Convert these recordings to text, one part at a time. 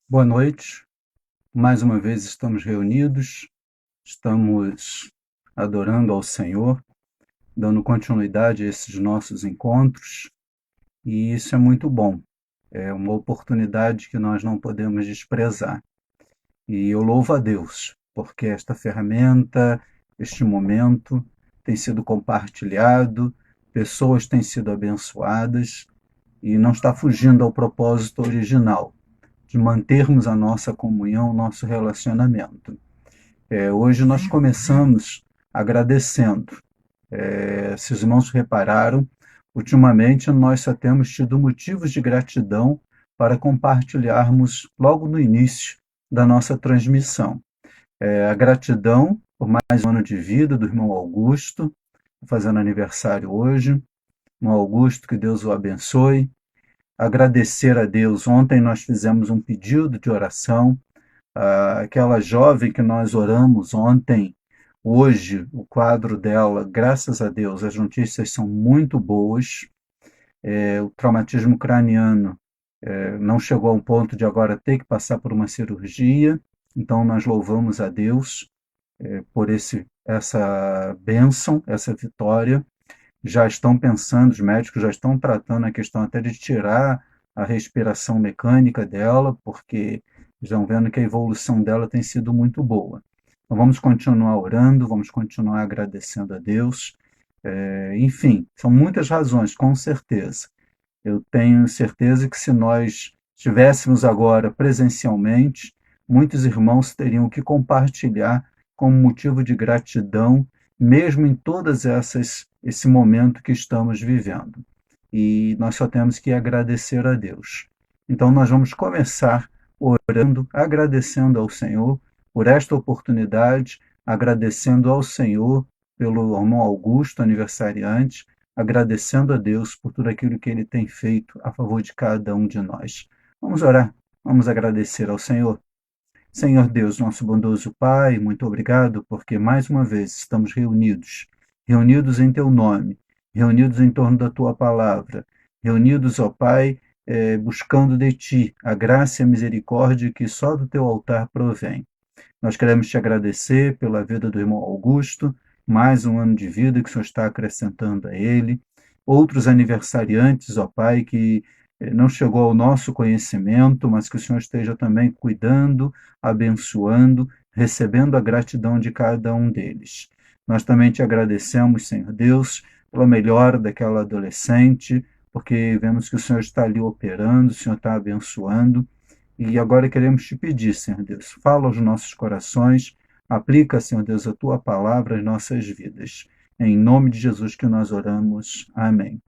Boa noite. Mais uma vez estamos reunidos, estamos adorando ao Senhor, dando continuidade a esses nossos encontros, e isso é muito bom. É uma oportunidade que nós não podemos desprezar. E eu louvo a Deus, porque esta ferramenta, este momento, tem sido compartilhado, pessoas têm sido abençoadas e não está fugindo ao propósito original de mantermos a nossa comunhão, o nosso relacionamento. Hoje nós começamos agradecendo. Se os irmãos repararam, ultimamente nós só temos tido motivos de gratidão para compartilharmos logo no início da nossa transmissão. A gratidão por mais um ano de vida do irmão Augusto, fazendo aniversário hoje. Irmão Augusto, que Deus o abençoe. Agradecer a Deus. Ontem nós fizemos um pedido de oração. Aquela jovem que nós oramos ontem, hoje, o quadro dela, graças a Deus, as notícias são muito boas. O traumatismo craniano não chegou a um ponto de agora ter que passar por uma cirurgia, então nós louvamos a Deus por essa bênção, essa vitória. Já estão pensando, os médicos já estão tratando a questão até de tirar a respiração mecânica dela, porque estão vendo que a evolução dela tem sido muito boa. Então vamos continuar orando, vamos continuar agradecendo a Deus. Enfim, são muitas razões, com certeza. Eu tenho certeza que se nós estivéssemos agora presencialmente, muitos irmãos teriam que compartilhar como motivo de gratidão, mesmo em todas esse momento que estamos vivendo. E nós só temos que agradecer a Deus. Então nós vamos começar orando, agradecendo ao Senhor por esta oportunidade, agradecendo ao Senhor pelo irmão Augusto, aniversariante, agradecendo a Deus por tudo aquilo que ele tem feito a favor de cada um de nós. Vamos orar, vamos agradecer ao Senhor. Senhor Deus, nosso bondoso Pai, muito obrigado porque mais uma vez estamos reunidos, reunidos em Teu nome, reunidos em torno da Tua palavra, reunidos, ó Pai, buscando de Ti a graça e a misericórdia que só do Teu altar provém. Nós queremos Te agradecer pela vida do irmão Augusto, mais um ano de vida que o Senhor está acrescentando a ele, outros aniversariantes, ó Pai, que não chegou ao nosso conhecimento, mas que o Senhor esteja também cuidando, abençoando, recebendo a gratidão de cada um deles. Nós também te agradecemos, Senhor Deus, pela melhora daquela adolescente, porque vemos que o Senhor está ali operando, o Senhor está abençoando, e agora queremos te pedir, Senhor Deus, fala aos nossos corações, aplica, Senhor Deus, a tua palavra às nossas vidas. É em nome de Jesus que nós oramos. Amém.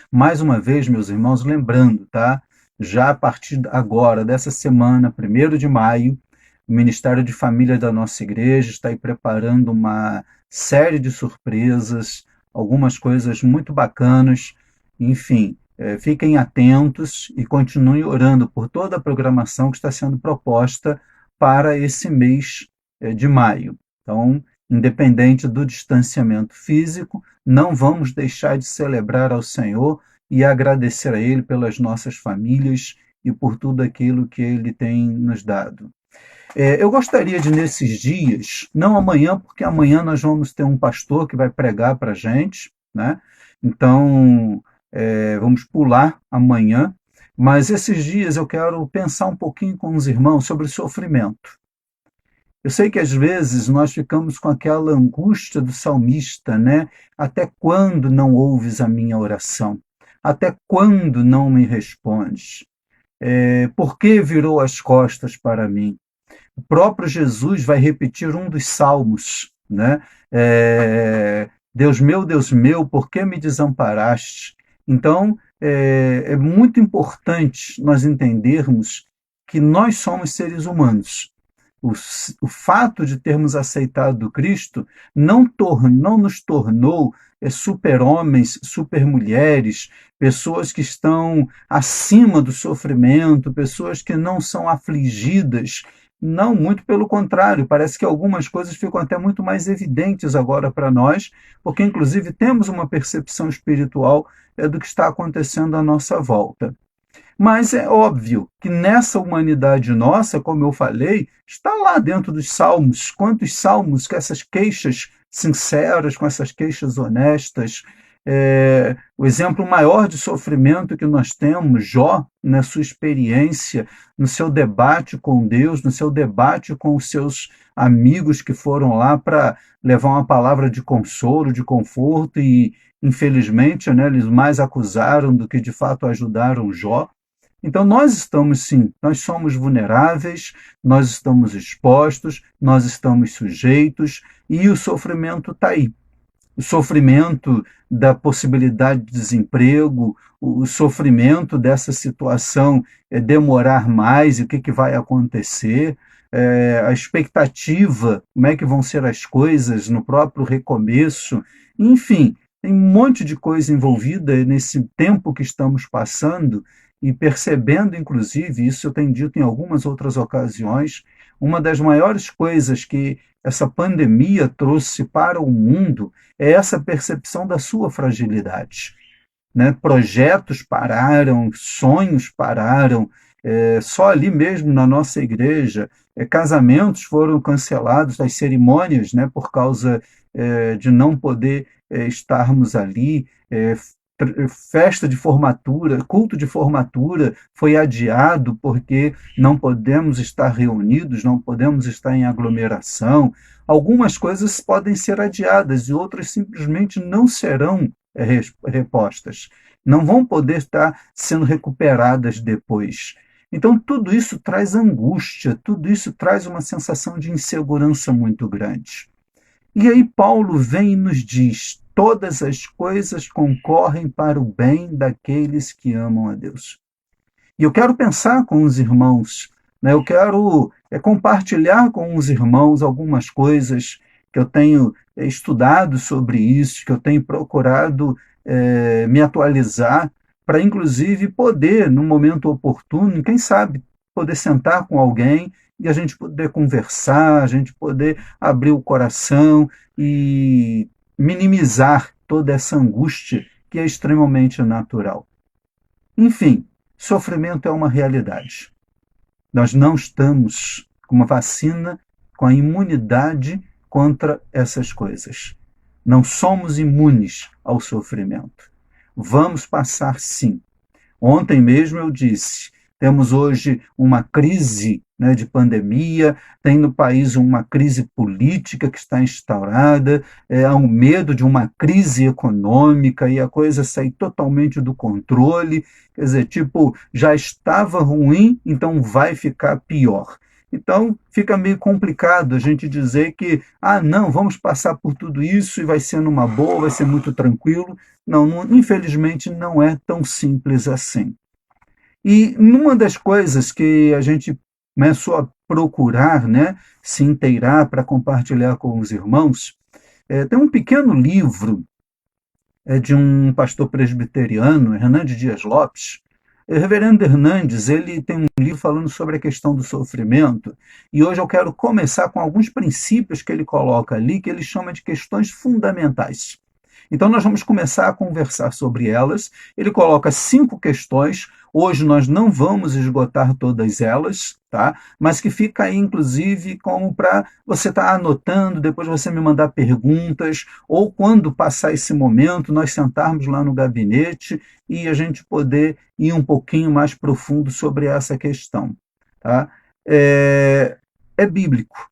Mais uma vez, meus irmãos, lembrando, tá? Já a partir agora, dessa semana, 1º de maio, o Ministério de Família da nossa igreja está aí preparando uma série de surpresas, algumas coisas muito bacanas. Enfim, fiquem atentos e continuem orando por toda a programação que está sendo proposta para esse mês de maio. Então, independente do distanciamento físico, não vamos deixar de celebrar ao Senhor e agradecer a Ele pelas nossas famílias e por tudo aquilo que Ele tem nos dado. Eu gostaria de, nesses dias, não amanhã, porque amanhã nós vamos ter um pastor que vai pregar para a gente, né? Então, vamos pular amanhã, mas esses dias eu quero pensar um pouquinho com os irmãos sobre sofrimento. Eu sei que às vezes nós ficamos com aquela angústia do salmista, né? Até quando não ouves a minha oração? Até quando não me respondes? Por que virou as costas para mim? O próprio Jesus vai repetir um dos salmos, né? Deus meu, por que me desamparaste? Então, é muito importante nós entendermos que nós somos seres humanos. O fato de termos aceitado Cristo não nos tornou super-homens, super-mulheres, pessoas que estão acima do sofrimento, pessoas que não são afligidas. Não, muito pelo contrário, parece que algumas coisas ficam até muito mais evidentes agora para nós, porque inclusive temos uma percepção espiritual do que está acontecendo à nossa volta. Mas é óbvio que nessa humanidade nossa, como eu falei, está lá dentro dos salmos. Quantos salmos com essas queixas sinceras, com essas queixas honestas. O exemplo maior de sofrimento que nós temos, Jó, na sua experiência, no seu debate com Deus, no seu debate com os seus amigos que foram lá para levar uma palavra de consolo, de conforto, e infelizmente, né, eles mais acusaram do que de fato ajudaram Jó. Então, nós estamos sim, nós somos vulneráveis, nós estamos expostos, nós estamos sujeitos, e o sofrimento está aí. O sofrimento da possibilidade de desemprego, o sofrimento dessa situação demorar mais, e o que, que vai acontecer, a expectativa, como é que vão ser as coisas no próprio recomeço, enfim, tem um monte de coisa envolvida nesse tempo que estamos passando e percebendo, inclusive, isso eu tenho dito em algumas outras ocasiões, uma das maiores coisas que essa pandemia trouxe para o mundo é essa percepção da sua fragilidade. Né? Projetos pararam, sonhos pararam, só ali mesmo na nossa igreja, casamentos foram cancelados, as cerimônias, né, por causa de não poder estarmos ali, festa de formatura, culto de formatura foi adiado porque não podemos estar reunidos, não podemos estar em aglomeração. Algumas coisas podem ser adiadas e outras simplesmente não serão repostas, não vão poder estar sendo recuperadas depois. Então, tudo isso traz angústia, tudo isso traz uma sensação de insegurança muito grande. E aí Paulo vem e nos diz: todas as coisas concorrem para o bem daqueles que amam a Deus. E eu quero pensar com os irmãos, né? Eu quero compartilhar com os irmãos algumas coisas que eu tenho estudado sobre isso, que eu tenho procurado me atualizar, para inclusive poder, no momento oportuno, quem sabe, poder sentar com alguém e a gente poder conversar, a gente poder abrir o coração e minimizar toda essa angústia que é extremamente natural. Enfim, sofrimento é uma realidade. Nós não estamos com uma vacina, com a imunidade contra essas coisas. Não somos imunes ao sofrimento. Vamos passar sim. Ontem mesmo eu disse, temos hoje uma crise, né, de pandemia, tem no país uma crise política que está instaurada, há um medo de uma crise econômica e a coisa sair totalmente do controle, quer dizer, tipo, já estava ruim, então vai ficar pior. Então, fica meio complicado a gente dizer que, não, vamos passar por tudo isso e vai ser numa boa, vai ser muito tranquilo. Não, infelizmente não é tão simples assim. E numa das coisas que a gente começou a procurar, né, se inteirar para compartilhar com os irmãos, tem um pequeno livro de um pastor presbiteriano, Hernandes Dias Lopes. O reverendo Hernandes, ele tem um livro falando sobre a questão do sofrimento, e hoje eu quero começar com alguns princípios que ele coloca ali, que ele chama de questões fundamentais. Então, nós vamos começar a conversar sobre elas. Ele coloca 5 questões. Hoje nós não vamos esgotar todas elas, tá? Mas que fica aí, inclusive, como para você estar anotando, depois você me mandar perguntas, ou quando passar esse momento, nós sentarmos lá no gabinete e a gente poder ir um pouquinho mais profundo sobre essa questão. Tá? É bíblico.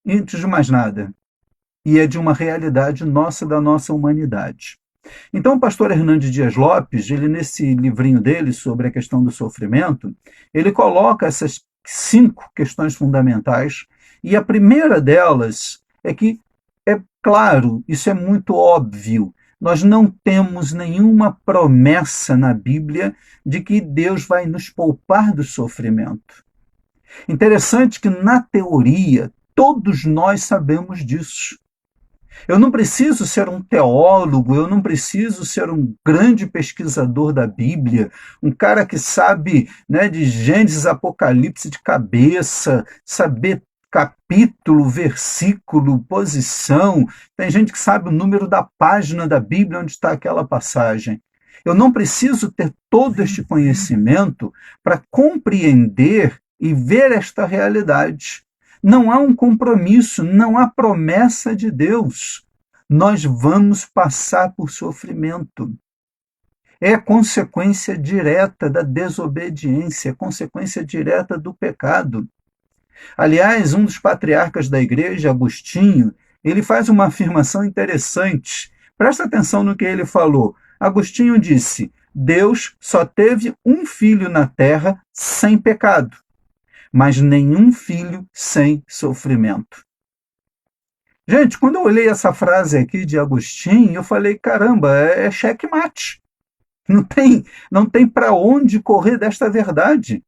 Antes de mais nada, e é de uma realidade nossa, da nossa humanidade. Então, o pastor Hernandes Dias Lopes, ele nesse livrinho dele sobre a questão do sofrimento, ele coloca essas 5 questões fundamentais, e a primeira delas é que, é claro, isso é muito óbvio, nós não temos nenhuma promessa na Bíblia de que Deus vai nos poupar do sofrimento. Interessante que, na teoria, todos nós sabemos disso. Eu não preciso ser um teólogo, eu não preciso ser um grande pesquisador da Bíblia, um cara que sabe, né, de Gênesis, Apocalipse de cabeça, saber capítulo, versículo, posição. Tem gente que sabe o número da página da Bíblia onde está aquela passagem. Eu não preciso ter todo este conhecimento para compreender e ver esta realidade. Não há um compromisso, não há promessa de Deus. Nós vamos passar por sofrimento. É consequência direta da desobediência, é consequência direta do pecado. Aliás, um dos patriarcas da igreja, Agostinho, ele faz uma afirmação interessante. Presta atenção no que ele falou. Agostinho disse: Deus só teve um filho na terra sem pecado, mas nenhum filho sem sofrimento. Gente, quando eu olhei essa frase aqui de Agostinho, eu falei, caramba, é checkmate. Não tem para onde correr desta verdade.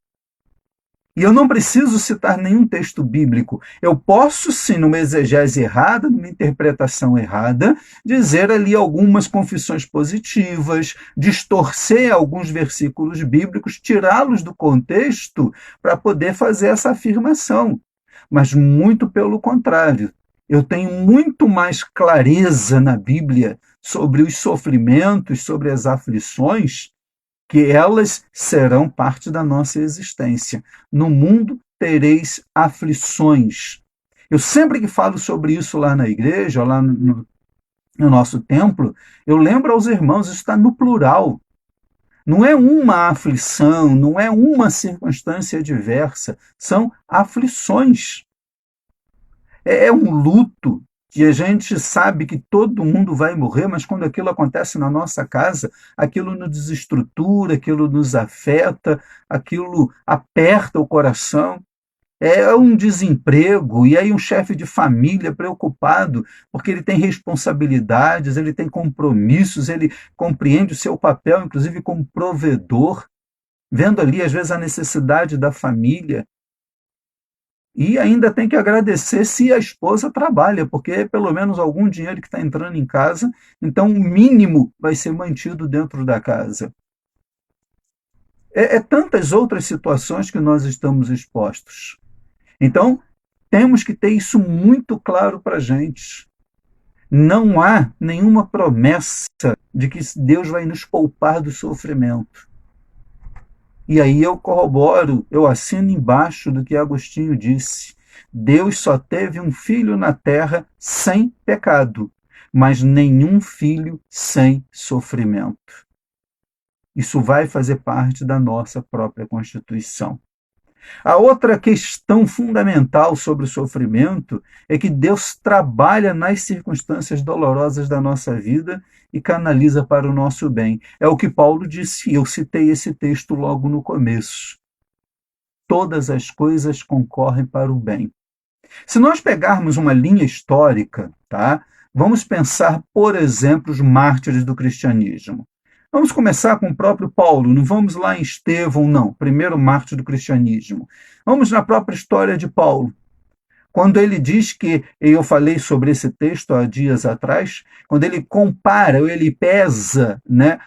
E eu não preciso citar nenhum texto bíblico. Eu posso, sim, numa exegese errada, numa interpretação errada, dizer ali algumas confissões positivas, distorcer alguns versículos bíblicos, tirá-los do contexto para poder fazer essa afirmação. Mas muito pelo contrário. Eu tenho muito mais clareza na Bíblia sobre os sofrimentos, sobre as aflições, que elas serão parte da nossa existência. No mundo tereis aflições. Eu sempre que falo sobre isso lá na igreja, lá no nosso templo, eu lembro aos irmãos, isso está no plural. Não é uma aflição, não é uma circunstância diversa, são aflições. É um luto que a gente sabe que todo mundo vai morrer, mas quando aquilo acontece na nossa casa, aquilo nos desestrutura, aquilo nos afeta, aquilo aperta o coração. É um desemprego, e aí um chefe de família preocupado, porque ele tem responsabilidades, ele tem compromissos, ele compreende o seu papel, inclusive como provedor, vendo ali, às vezes, a necessidade da família. E ainda tem que agradecer se a esposa trabalha, porque é pelo menos algum dinheiro que está entrando em casa, então o mínimo vai ser mantido dentro da casa. É tantas outras situações que nós estamos expostos. Então, temos que ter isso muito claro para a gente. Não há nenhuma promessa de que Deus vai nos poupar do sofrimento. E aí eu corroboro, eu assino embaixo do que Agostinho disse. Deus só teve um filho na terra sem pecado, mas nenhum filho sem sofrimento. Isso vai fazer parte da nossa própria Constituição. A outra questão fundamental sobre o sofrimento é que Deus trabalha nas circunstâncias dolorosas da nossa vida e canaliza para o nosso bem. É o que Paulo disse, eu citei esse texto logo no começo. Todas as coisas concorrem para o bem. Se nós pegarmos uma linha histórica, tá? Vamos pensar, por exemplo, os mártires do cristianismo. Vamos começar com o próprio Paulo, não vamos lá em Estevão, não, primeiro mártir do cristianismo. Vamos na própria história de Paulo. Quando ele diz que, eu falei sobre esse texto há dias atrás, quando ele compara, ele pesa, né,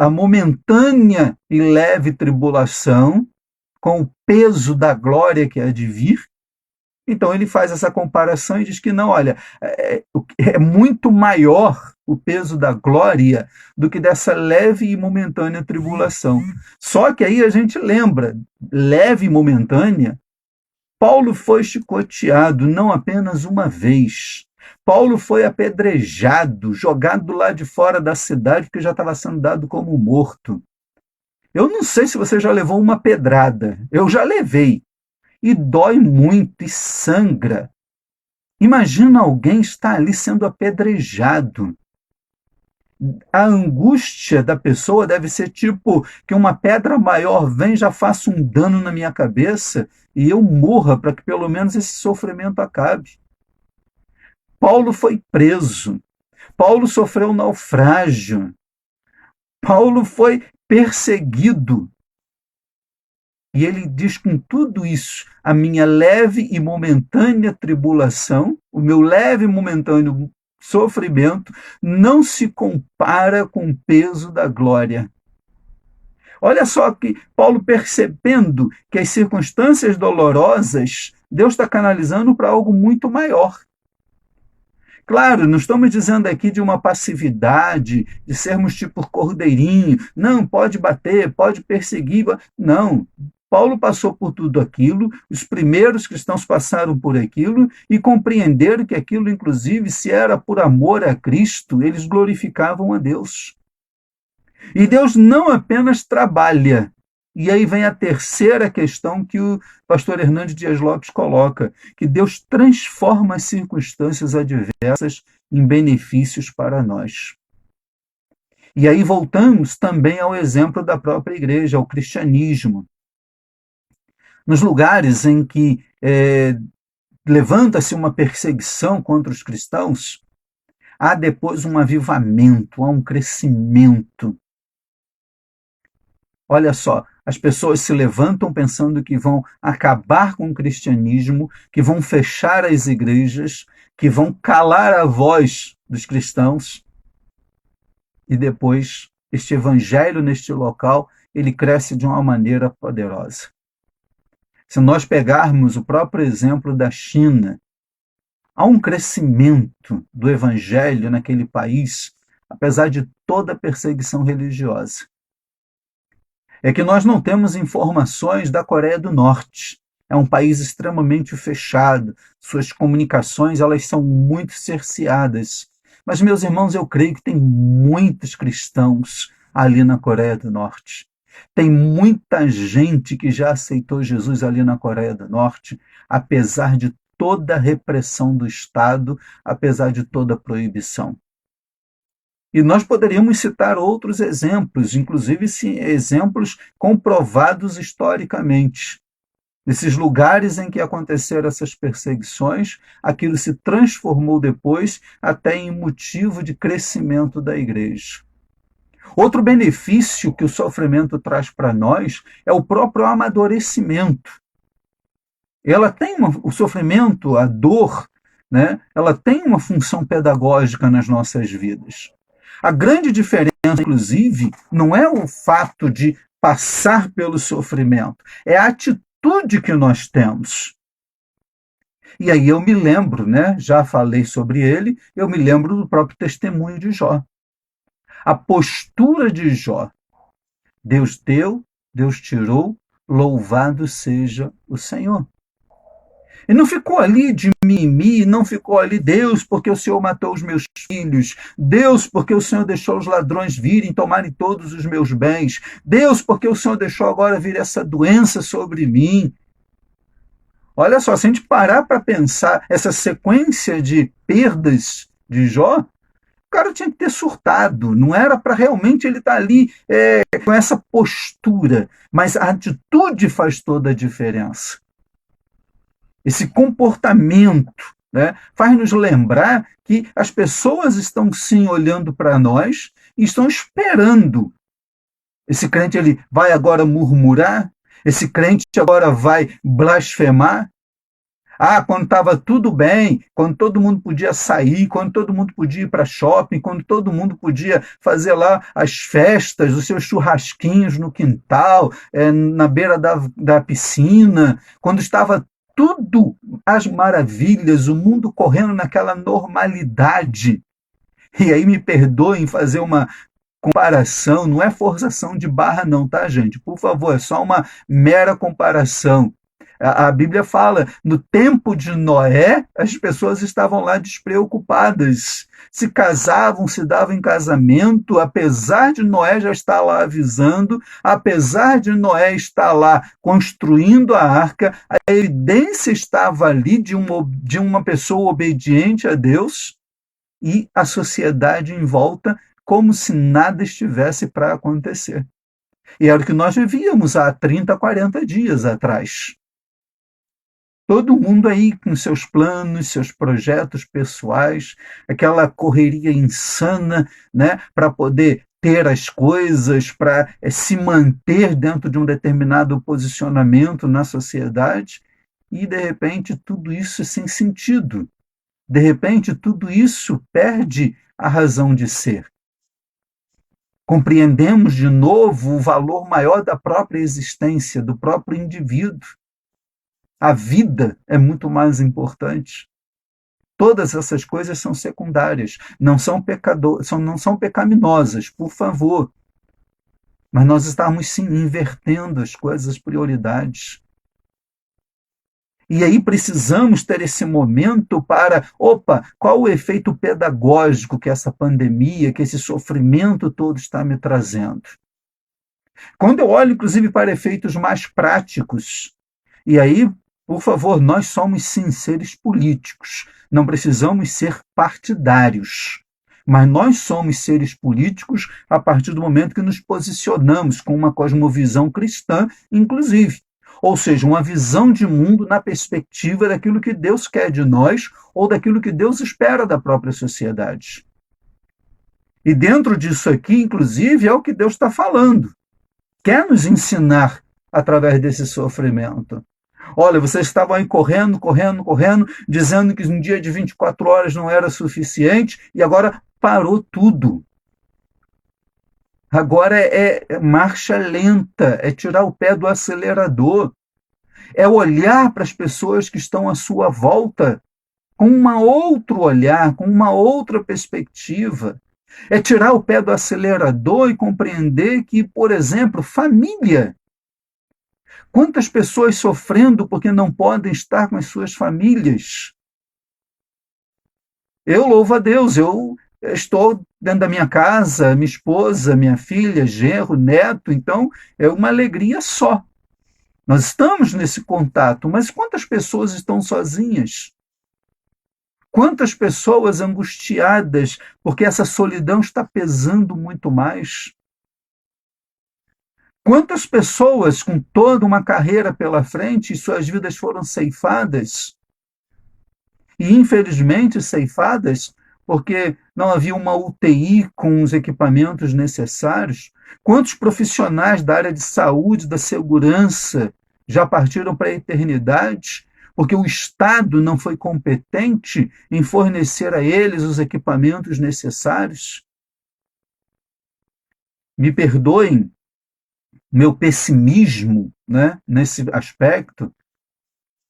a momentânea e leve tribulação com o peso da glória que há de vir, então ele faz essa comparação e diz que não, olha, é muito maior o peso da glória do que dessa leve e momentânea tribulação. Só que aí a gente lembra, leve e momentânea, Paulo foi chicoteado não apenas uma vez. Paulo foi apedrejado, jogado lá de fora da cidade, porque já estava sendo dado como morto. Eu não sei se você já levou uma pedrada, eu já levei. E dói muito e sangra. Imagina alguém estar ali sendo apedrejado. A angústia da pessoa deve ser tipo que uma pedra maior vem e já faça um dano na minha cabeça e eu morra para que pelo menos esse sofrimento acabe. Paulo foi preso. Paulo sofreu naufrágio. Paulo foi perseguido. E ele diz com tudo isso, a minha leve e momentânea tribulação, o meu leve e momentâneo sofrimento, não se compara com o peso da glória. Olha só que Paulo, percebendo que as circunstâncias dolorosas, Deus está canalizando para algo muito maior. Claro, não estamos dizendo aqui de uma passividade, de sermos tipo cordeirinho. Não, pode bater, pode perseguir. Não. Paulo passou por tudo aquilo, os primeiros cristãos passaram por aquilo e compreenderam que aquilo, inclusive, se era por amor a Cristo, eles glorificavam a Deus. E Deus não apenas trabalha. E aí vem a terceira questão que o pastor Hernandes Dias Lopes coloca, que Deus transforma as circunstâncias adversas em benefícios para nós. E aí voltamos também ao exemplo da própria igreja, ao cristianismo. Nos lugares em que levanta-se uma perseguição contra os cristãos, há depois um avivamento, há um crescimento. Olha só, as pessoas se levantam pensando que vão acabar com o cristianismo, que vão fechar as igrejas, que vão calar a voz dos cristãos. E depois, este evangelho neste local, ele cresce de uma maneira poderosa. Se nós pegarmos o próprio exemplo da China, há um crescimento do evangelho naquele país, apesar de toda a perseguição religiosa. É que nós não temos informações da Coreia do Norte. É um país extremamente fechado, suas comunicações elas são muito cerceadas. Mas, meus irmãos, eu creio que tem muitos cristãos ali na Coreia do Norte. Tem muita gente que já aceitou Jesus ali na Coreia do Norte, apesar de toda a repressão do Estado, apesar de toda a proibição. E nós poderíamos citar outros exemplos, inclusive exemplos comprovados historicamente. Nesses lugares em que aconteceram essas perseguições, aquilo se transformou depois até em motivo de crescimento da igreja. Outro benefício que o sofrimento traz para nós é o próprio amadurecimento. O sofrimento, a dor, né, ela tem uma função pedagógica nas nossas vidas. A grande diferença, inclusive, não é o fato de passar pelo sofrimento, é a atitude que nós temos. E aí eu me lembro, né, já falei sobre ele, eu me lembro do próprio testemunho de Jó. A postura de Jó. Deus deu, Deus tirou, louvado seja o Senhor. E não ficou ali de mimimi, não ficou ali, Deus, porque o Senhor matou os meus filhos, Deus, porque o Senhor deixou os ladrões virem tomarem todos os meus bens, Deus, porque o Senhor deixou agora vir essa doença sobre mim. Olha só, se a gente parar para pensar essa sequência de perdas de Jó, o cara tinha que ter surtado, não era para realmente ele estar ali com essa postura, mas a atitude faz toda a diferença. Esse comportamento, né, faz nos lembrar que as pessoas estão sim olhando para nós e estão esperando. Esse crente ele vai agora murmurar? Esse crente agora vai blasfemar? Quando estava tudo bem, quando todo mundo podia sair, quando todo mundo podia ir para shopping, quando todo mundo podia fazer lá as festas, os seus churrasquinhos no quintal, na beira da piscina, quando estava tudo às maravilhas, o mundo correndo naquela normalidade. E aí me perdoem fazer uma comparação, não é forçação de barra não, tá, gente? Por favor, é só uma mera comparação. A Bíblia fala, no tempo de Noé, as pessoas estavam lá despreocupadas. Se casavam, se davam em casamento, apesar de Noé já estar lá avisando, apesar de Noé estar lá construindo a arca, a evidência estava ali de uma pessoa obediente a Deus e a sociedade em volta como se nada estivesse para acontecer. E era o que nós vivíamos há 30, 40 dias atrás. Todo mundo aí com seus planos, seus projetos pessoais, aquela correria insana, né, para poder ter as coisas, para se manter dentro de um determinado posicionamento na sociedade, e de repente tudo isso é sem sentido. De repente tudo isso perde a razão de ser. Compreendemos de novo o valor maior da própria existência, do próprio indivíduo. A vida é muito mais importante. Todas essas coisas são secundárias, não são não são pecaminosas, por favor. Mas nós estamos sim invertendo as coisas, as prioridades. E aí precisamos ter esse momento para, qual o efeito pedagógico que essa pandemia, que esse sofrimento todo está me trazendo? Quando eu olho, inclusive, para efeitos mais práticos, e aí, por favor, nós somos sim seres políticos, não precisamos ser partidários. Mas nós somos seres políticos a partir do momento que nos posicionamos com uma cosmovisão cristã, inclusive. Ou seja, uma visão de mundo na perspectiva daquilo que Deus quer de nós ou daquilo que Deus espera da própria sociedade. E dentro disso aqui, inclusive, é o que Deus está falando. Quer nos ensinar através desse sofrimento. Olha, vocês estavam aí correndo, dizendo que um dia de 24 horas não era suficiente e agora parou tudo. Agora é marcha lenta, é tirar o pé do acelerador, é olhar para as pessoas que estão à sua volta com um outro olhar, com uma outra perspectiva. É tirar o pé do acelerador e compreender que, por exemplo, família. Quantas pessoas sofrendo porque não podem estar com as suas famílias? Eu louvo a Deus, eu estou dentro da minha casa, minha esposa, minha filha, genro, neto, então é uma alegria só. Nós estamos nesse contato, mas quantas pessoas estão sozinhas? Quantas pessoas angustiadas porque essa solidão está pesando muito mais? Quantas pessoas com toda uma carreira pela frente e suas vidas foram ceifadas? E infelizmente ceifadas porque não havia uma UTI com os equipamentos necessários. Quantos profissionais da área de saúde, da segurança, já partiram para a eternidade porque o Estado não foi competente em fornecer a eles os equipamentos necessários? Me perdoem meu pessimismo, né, nesse aspecto.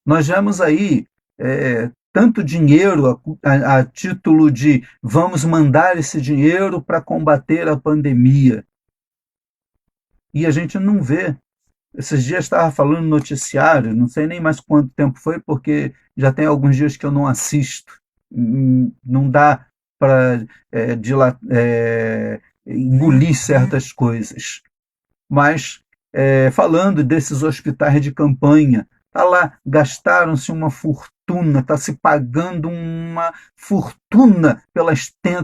Nós vemos aí tanto dinheiro a título de vamos mandar esse dinheiro para combater a pandemia. E a gente não vê. Esses dias estava falando no noticiário, não sei nem mais quanto tempo foi, porque já tem alguns dias que eu não assisto. Não dá para engolir certas coisas. Mas falando desses hospitais de campanha, tá lá, gastaram-se uma fortuna, está se pagando uma fortuna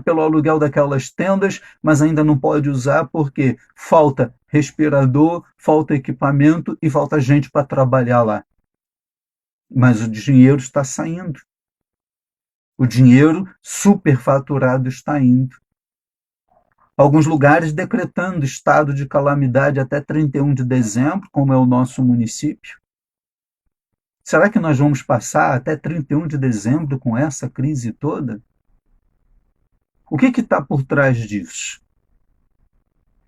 pelo aluguel daquelas tendas, mas ainda não pode usar porque falta respirador, falta equipamento e falta gente para trabalhar lá. Mas o dinheiro está saindo. O dinheiro superfaturado está indo. Alguns lugares decretando estado de calamidade até 31 de dezembro, como é o nosso município. Será que nós vamos passar até 31 de dezembro com essa crise toda? O que está por trás disso?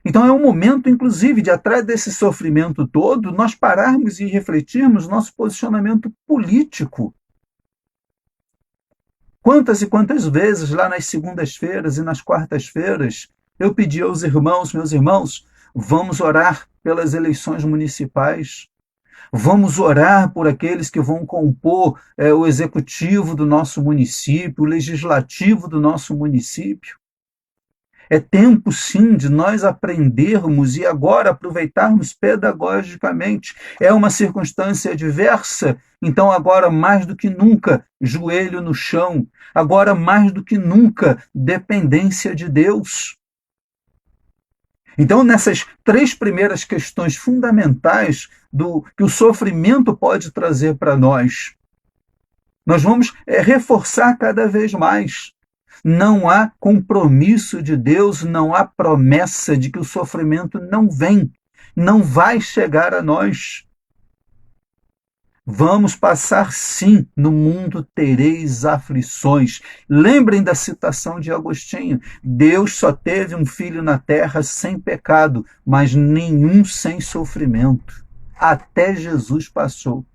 Então é um momento, inclusive, de atrás desse sofrimento todo, nós pararmos e refletirmos nosso posicionamento político. Quantas e quantas vezes lá nas segundas-feiras e nas quartas-feiras eu pedi aos irmãos, meus irmãos, vamos orar pelas eleições municipais, vamos orar por aqueles que vão compor o executivo do nosso município, o legislativo do nosso município. É tempo, sim, de nós aprendermos e agora aproveitarmos pedagogicamente. É uma circunstância adversa, então agora mais do que nunca, joelho no chão. Agora mais do que nunca, dependência de Deus. Então, nessas 3 primeiras questões fundamentais que o sofrimento pode trazer para nós, nós vamos reforçar cada vez mais. Não há compromisso de Deus, não há promessa de que o sofrimento não vem, não vai chegar a nós. Vamos passar sim, no mundo tereis aflições. Lembrem da citação de Agostinho. Deus só teve um filho na terra sem pecado, mas nenhum sem sofrimento. Até Jesus passou.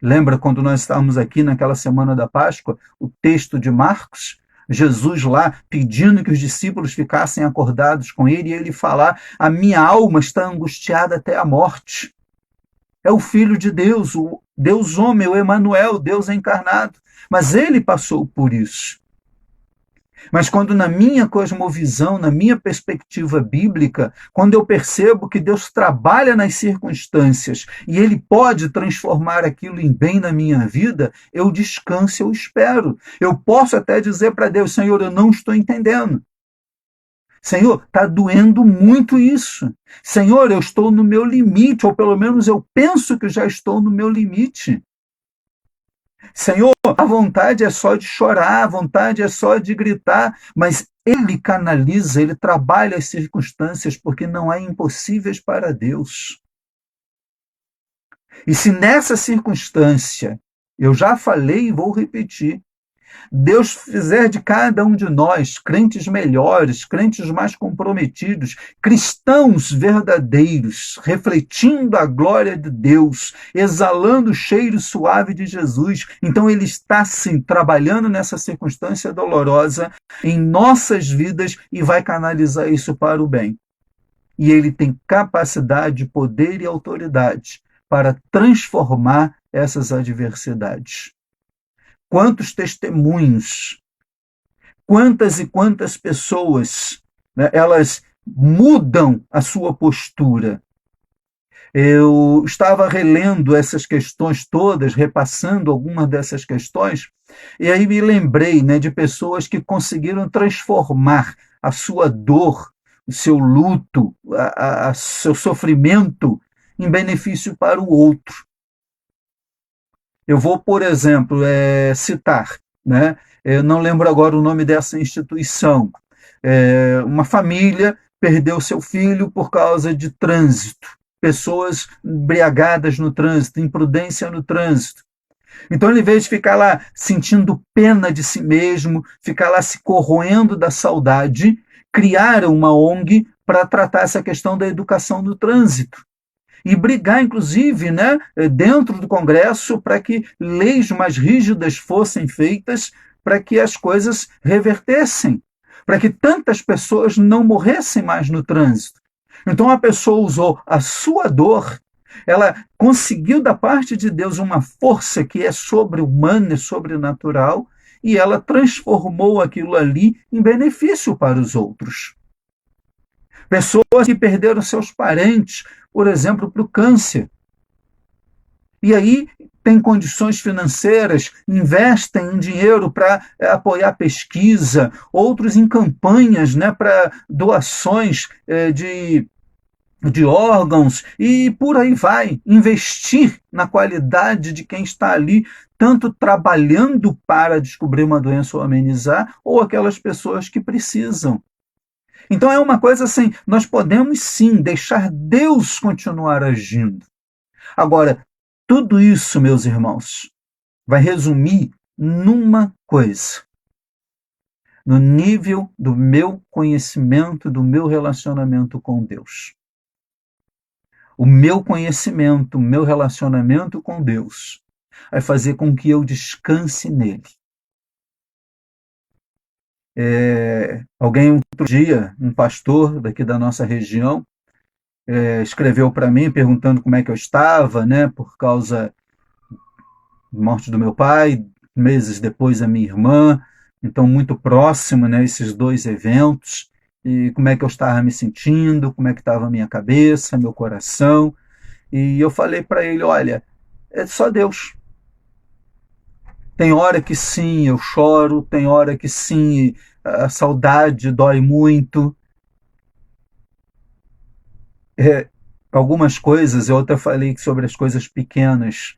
Lembra quando nós estávamos aqui naquela semana da Páscoa, o texto de Marcos? Jesus lá pedindo que os discípulos ficassem acordados com ele e ele falar: a minha alma está angustiada até a morte. É o Filho de Deus, o Deus homem, o Emanuel, Deus encarnado. Mas ele passou por isso. Mas quando na minha cosmovisão, na minha perspectiva bíblica, quando eu percebo que Deus trabalha nas circunstâncias e Ele pode transformar aquilo em bem na minha vida, eu descanso, eu espero. Eu posso até dizer para Deus: Senhor, eu não estou entendendo. Senhor, está doendo muito isso. Senhor, eu estou no meu limite, ou pelo menos eu penso que já estou no meu limite. Senhor, a vontade é só de chorar, a vontade é só de gritar, mas Ele canaliza, Ele trabalha as circunstâncias, porque não há impossíveis para Deus. E se nessa circunstância, eu já falei e vou repetir, Deus fizer de cada um de nós crentes melhores, crentes mais comprometidos, cristãos verdadeiros, refletindo a glória de Deus, exalando o cheiro suave de Jesus. Então ele está sim trabalhando nessa circunstância dolorosa em nossas vidas e vai canalizar isso para o bem. E ele tem capacidade, poder e autoridade para transformar essas adversidades. Quantos testemunhos, quantas e quantas pessoas, né, elas mudam a sua postura. Eu estava relendo essas questões todas, repassando algumas dessas questões, e aí me lembrei, né, de pessoas que conseguiram transformar a sua dor, o seu luto, seu sofrimento em benefício para o outro. Eu vou, por exemplo, citar, né? Eu não lembro agora o nome dessa instituição. Uma família perdeu seu filho por causa de trânsito, pessoas embriagadas no trânsito, imprudência no trânsito. Então, em vez de ficar lá sentindo pena de si mesmo, ficar lá se corroendo da saudade, criaram uma ONG para tratar essa questão da educação no trânsito. E brigar, inclusive, né, dentro do Congresso para que leis mais rígidas fossem feitas para que as coisas revertessem, para que tantas pessoas não morressem mais no trânsito. Então a pessoa usou a sua dor, ela conseguiu da parte de Deus uma força que é sobre-humana, é sobrenatural, e ela transformou aquilo ali em benefício para os outros. Pessoas que perderam seus parentes, por exemplo, para o câncer. E aí tem condições financeiras, investem em dinheiro para apoiar pesquisa, outros em campanhas, né, para doações de órgãos e por aí vai. Investir na qualidade de quem está ali, tanto trabalhando para descobrir uma doença ou amenizar, ou aquelas pessoas que precisam. Então é uma coisa assim, nós podemos sim deixar Deus continuar agindo. Agora, tudo isso, meus irmãos, vai resumir numa coisa: no nível do meu conhecimento, do meu relacionamento com Deus. O meu conhecimento, o meu relacionamento com Deus vai fazer com que eu descanse nele. Alguém outro dia, um pastor daqui da nossa região, escreveu para mim perguntando como é que eu estava, né, por causa da morte do meu pai, meses depois a minha irmã, então muito próximo, né, esses dois eventos, e como é que eu estava me sentindo, como é que estava a minha cabeça, meu coração, e eu falei para ele: olha, é só Deus. Tem hora que sim, eu choro, tem hora que sim, a saudade dói muito. Algumas coisas, eu até falei sobre as coisas pequenas,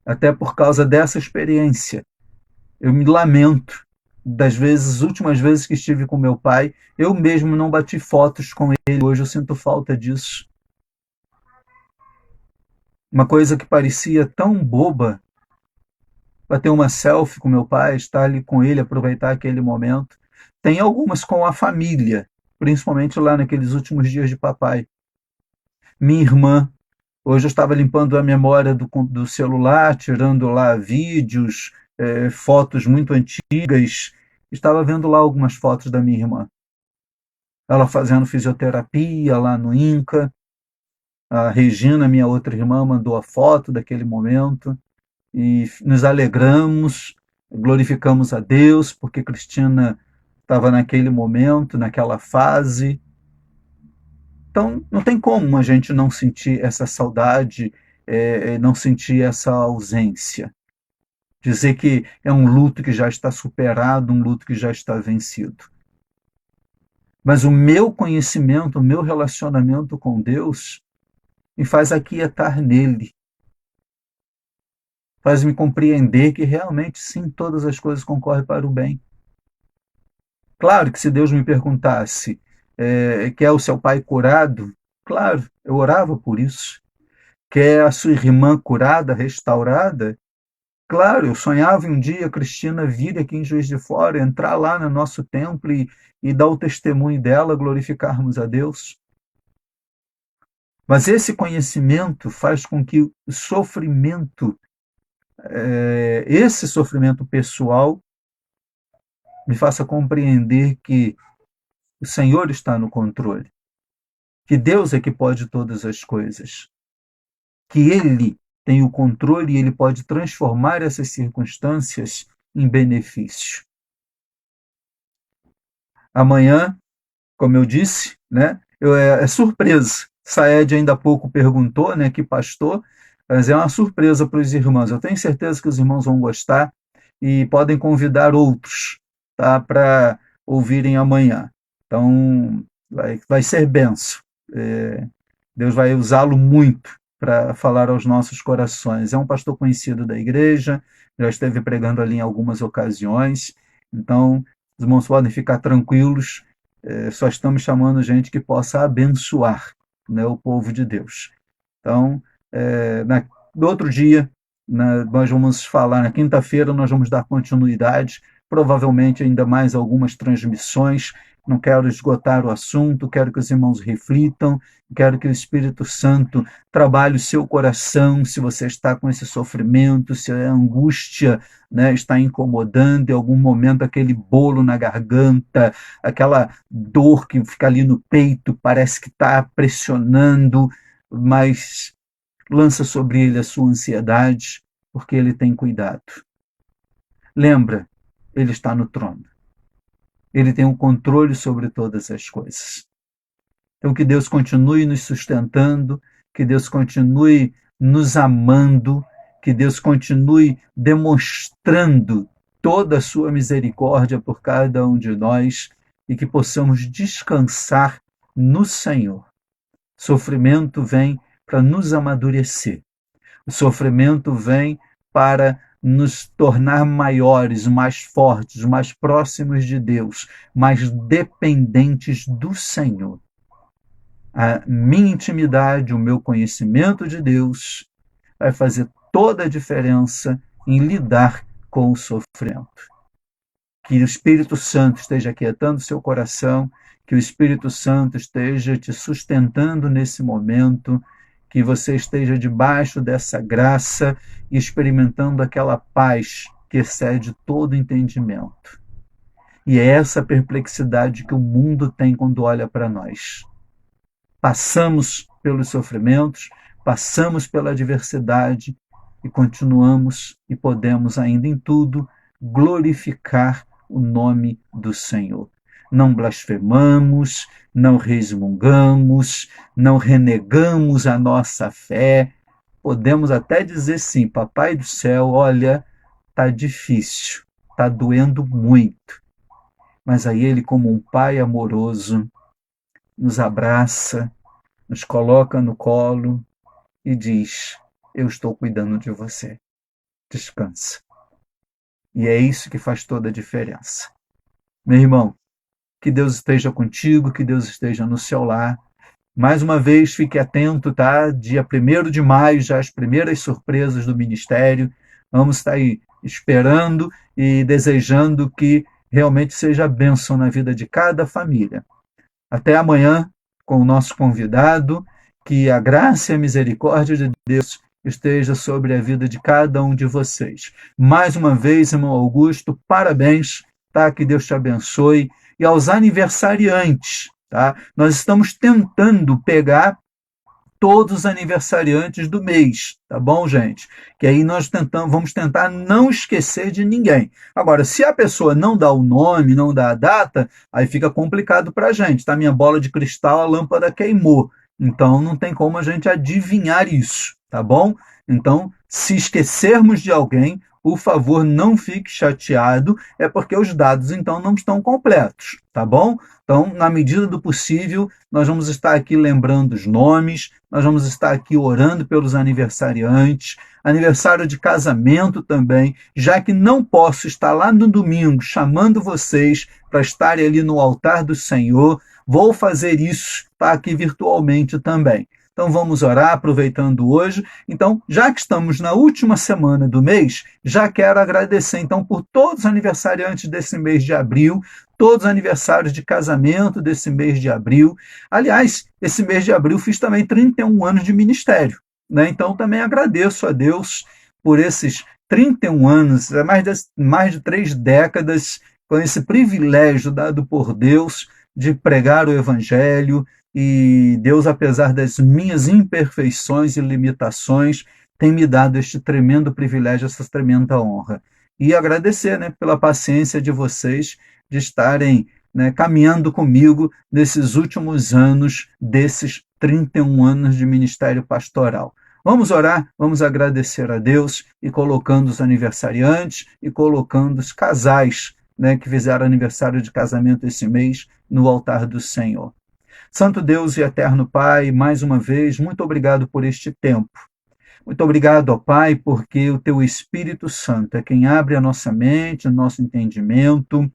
até por causa dessa experiência. Eu me lamento das últimas vezes que estive com meu pai, eu mesmo não bati fotos com ele, hoje eu sinto falta disso. Uma coisa que parecia tão boba, bater uma selfie com meu pai, estar ali com ele, aproveitar aquele momento. Tem algumas com a família, principalmente lá naqueles últimos dias de papai. Minha irmã, Hoje eu estava limpando a memória do celular, tirando lá vídeos, fotos muito antigas. Estava vendo lá algumas fotos da minha irmã. Ela fazendo fisioterapia lá no INCA. A Regina, minha outra irmã, mandou a foto daquele momento e nos alegramos, glorificamos a Deus, porque Cristina estava naquele momento, naquela fase. Então, não tem como a gente não sentir essa saudade, não sentir essa ausência. Dizer que é um luto que já está superado, um luto que já está vencido. Mas o meu conhecimento, o meu relacionamento com Deus me faz aquietar nele, faz-me compreender que realmente sim, todas as coisas concorrem para o bem. Claro que se Deus me perguntasse, quer o seu pai curado? Claro, eu orava por isso. Quer a sua irmã curada, restaurada? Claro, eu sonhava em um dia a Cristina vir aqui em Juiz de Fora, entrar lá no nosso templo e dar o testemunho dela, glorificarmos a Deus. Mas esse conhecimento faz com que o sofrimento, esse sofrimento pessoal, me faça compreender que o Senhor está no controle, que Deus é que pode todas as coisas, que Ele tem o controle e Ele pode transformar essas circunstâncias em benefício. Amanhã, como eu disse, né, é surpresa. Saed ainda há pouco perguntou, né, que pastor, mas é uma surpresa para os irmãos. Eu tenho certeza que os irmãos vão gostar e podem convidar outros, tá, para ouvirem amanhã. Então, vai ser benção. Deus vai usá-lo muito para falar aos nossos corações. É um pastor conhecido da igreja, já esteve pregando ali em algumas ocasiões. Então, os irmãos podem ficar tranquilos, só estamos chamando gente que possa abençoar, né, o povo de Deus. Então, no outro dia, nós vamos falar, na quinta-feira, nós vamos dar continuidade, provavelmente ainda mais algumas transmissões. Não quero esgotar o assunto, quero que os irmãos reflitam, quero que o Espírito Santo trabalhe o seu coração, se você está com esse sofrimento, se a angústia, né, está incomodando, em algum momento aquele bolo na garganta, aquela dor que fica ali no peito, parece que está pressionando, mas lança sobre ele a sua ansiedade, porque ele tem cuidado. Lembra, ele está no trono. Ele tem o controle sobre todas as coisas. Então, que Deus continue nos sustentando, que Deus continue nos amando, que Deus continue demonstrando toda a sua misericórdia por cada um de nós e que possamos descansar no Senhor. Sofrimento vem para nos amadurecer. O sofrimento vem para nos tornar maiores, mais fortes, mais próximos de Deus, mais dependentes do Senhor. A minha intimidade, o meu conhecimento de Deus vai fazer toda a diferença em lidar com o sofrimento. Que o Espírito Santo esteja aquietando seu coração, que o Espírito Santo esteja te sustentando nesse momento, que você esteja debaixo dessa graça e experimentando aquela paz que excede todo entendimento. E é essa perplexidade que o mundo tem quando olha para nós. Passamos pelos sofrimentos, passamos pela adversidade e continuamos e podemos ainda em tudo glorificar o nome do Senhor. Não blasfemamos, não resmungamos, não renegamos a nossa fé. Podemos até dizer sim, Papai do céu, olha, tá difícil, tá doendo muito. Mas aí ele, como um pai amoroso, nos abraça, nos coloca no colo e diz: eu estou cuidando de você. Descansa. E é isso que faz toda a diferença. Meu irmão, que Deus esteja contigo, que Deus esteja no seu lar. Mais uma vez, fique atento, tá? Dia 1º de maio, já as primeiras surpresas do ministério. Vamos estar aí esperando e desejando que realmente seja bênção na vida de cada família. Até amanhã com o nosso convidado Que a graça e a misericórdia de Deus esteja sobre a vida de cada um de vocês. Mais uma vez, irmão Augusto, parabéns, tá? Que Deus te abençoe. E aos aniversariantes, tá? Nós estamos tentando pegar todos os aniversariantes do mês, tá bom, gente? Que aí vamos tentar não esquecer de ninguém. Agora, se a pessoa não dá o nome, não dá a data, aí fica complicado para a gente, tá? Minha bola de cristal, a lâmpada queimou. Então, não tem como a gente adivinhar isso, tá bom? Então, se esquecermos de alguém, por favor, não fique chateado, é porque os dados, então, não estão completos, tá bom? Então, na medida do possível, nós vamos estar aqui lembrando os nomes, nós vamos estar aqui orando pelos aniversariantes, aniversário de casamento também, já que não posso estar lá no domingo chamando vocês para estarem ali no altar do Senhor, vou fazer isso, tá, aqui virtualmente também. Então vamos orar, aproveitando hoje. Então, já que estamos na última semana do mês, já quero agradecer então por todos os aniversariantes desse mês de abril, todos os aniversários de casamento desse mês de abril. Aliás, esse mês de abril fiz também 31 anos de ministério, né? Então também agradeço a Deus por esses 31 anos, mais de 3 décadas, com esse privilégio dado por Deus de pregar o Evangelho, e Deus, apesar das minhas imperfeições e limitações, tem me dado este tremendo privilégio, essa tremenda honra. E agradecer, né, pela paciência de vocês de estarem, né, caminhando comigo nesses últimos anos, desses 31 anos de ministério pastoral. Vamos orar, vamos agradecer a Deus e colocando os aniversariantes e colocando os casais, né, que fizeram aniversário de casamento esse mês no altar do Senhor. Santo Deus e eterno Pai, mais uma vez, muito obrigado por este tempo. Muito obrigado, ó Pai, porque o Teu Espírito Santo é quem abre a nossa mente, o nosso entendimento,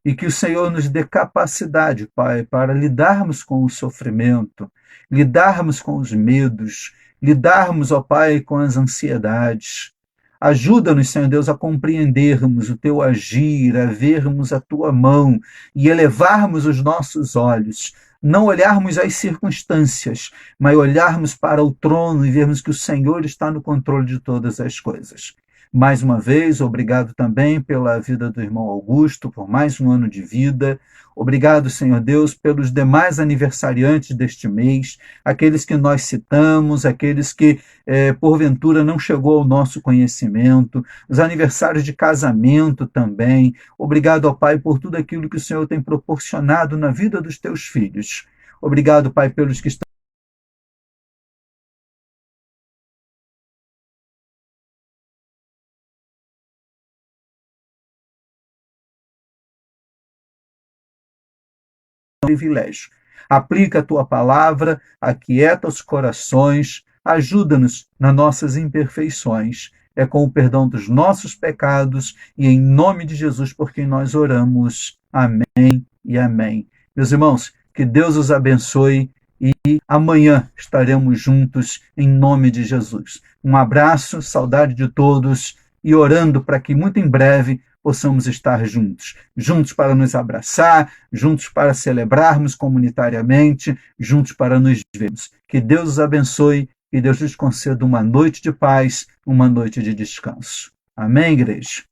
e que o Senhor nos dê capacidade, Pai, para lidarmos com o sofrimento, lidarmos com os medos, lidarmos, ó Pai, com as ansiedades. Ajuda-nos, Senhor Deus, a compreendermos o Teu agir, a vermos a Tua mão e elevarmos os nossos olhos. Não olharmos as circunstâncias, mas olharmos para o trono e vermos que o Senhor está no controle de todas as coisas. Mais uma vez, obrigado também pela vida do irmão Augusto, por mais um ano de vida. Obrigado, Senhor Deus, pelos demais aniversariantes deste mês, aqueles que nós citamos, aqueles que, porventura, não chegou ao nosso conhecimento, os aniversários de casamento também. Obrigado, ó Pai, por tudo aquilo que o Senhor tem proporcionado na vida dos teus filhos. Obrigado, Pai, pelos que estão privilégio. Aplica a tua palavra, aquieta os corações, ajuda-nos nas nossas imperfeições. É com o perdão dos nossos pecados e em nome de Jesus por quem nós oramos. Amém e amém. Meus irmãos, que Deus os abençoe e amanhã estaremos juntos em nome de Jesus. Um abraço, saudade de todos e orando para que muito em breve possamos estar juntos. Juntos para nos abraçar, juntos para celebrarmos comunitariamente, juntos para nos vermos. Que Deus os abençoe e Deus lhes conceda uma noite de paz, uma noite de descanso. Amém, igreja?